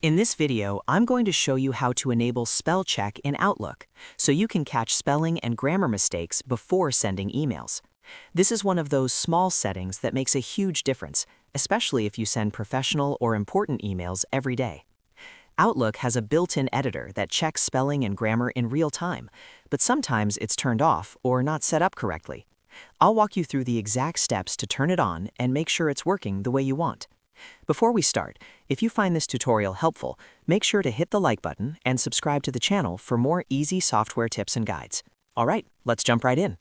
In this video, I'm going to show you how to enable spell check in Outlook, so you can catch spelling and grammar mistakes before sending emails. This is one of those small settings that makes a huge difference, especially if you send professional or important emails every day. Outlook has a built-in editor that checks spelling and grammar in real time, but sometimes it's turned off or not set up correctly. I'll walk you through the exact steps to turn it on and make sure it's working the way you want. Before we start, if you find this tutorial helpful, make sure to hit the like button and subscribe to the channel for more easy software tips and guides. All right, let's jump right in.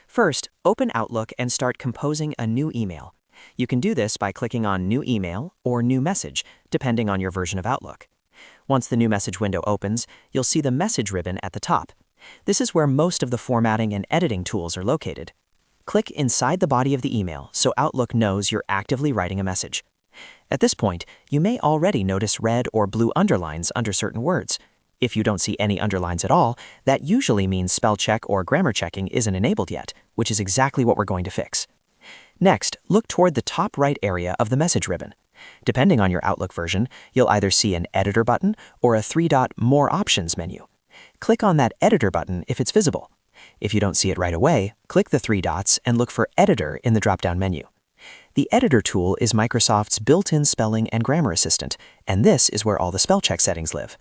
First, open Outlook and start composing a new email. You can do this by clicking on New Email or New Message, depending on your version of Outlook. Once the new message window opens, you'll see the message ribbon at the top. This is where most of the formatting and editing tools are located. Click inside the body of the email so Outlook knows you're actively writing a message. At this point, you may already notice red or blue underlines under certain words. If you don't see any underlines at all, that usually means spell check or grammar checking isn't enabled yet, which is exactly what we're going to fix. Next, look toward the top right area of the message ribbon. Depending on your Outlook version, you'll either see an Editor button or a three-dot More Options menu. Click on that Editor button if it's visible. If you don't see it right away, click the three dots and look for Editor in the drop-down menu. The Editor tool is Microsoft's built-in spelling and grammar assistant, and this is where all the spell check settings live.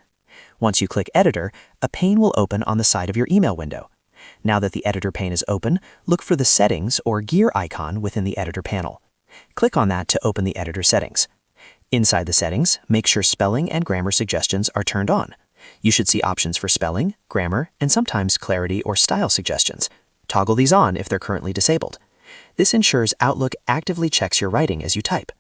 Once you click Editor, a pane will open on the side of your email window. Now that the Editor pane is open, look for the Settings or gear icon within the Editor panel. Click on that to open the Editor settings. Inside the settings, make sure spelling and grammar suggestions are turned on. You should see options for spelling, grammar, and sometimes clarity or style suggestions. Toggle these on if they're currently disabled. This ensures Outlook actively checks your writing as you type.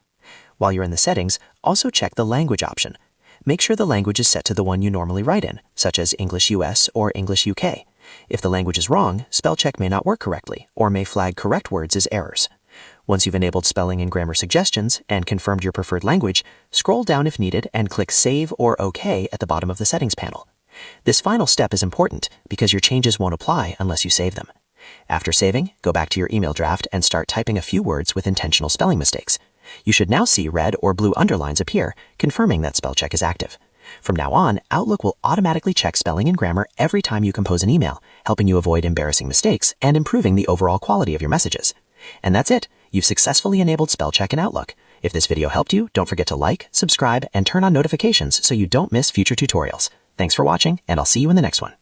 While you're in the settings, also check the language option. Make sure the language is set to the one you normally write in, such as English US or English UK. If the language is wrong, spell check may not work correctly or may flag correct words as errors. Once you've enabled spelling and grammar suggestions and confirmed your preferred language, scroll down if needed and click Save or OK at the bottom of the settings panel. This final step is important because your changes won't apply unless you save them. After saving, go back to your email draft and start typing a few words with intentional spelling mistakes. You should now see red or blue underlines appear, confirming that spell check is active. From now on, Outlook will automatically check spelling and grammar every time you compose an email, helping you avoid embarrassing mistakes and improving the overall quality of your messages. And that's it. You've successfully enabled spell check in Outlook. If this video helped you, don't forget to like, subscribe, and turn on notifications so you don't miss future tutorials. Thanks for watching, and I'll see you in the next one.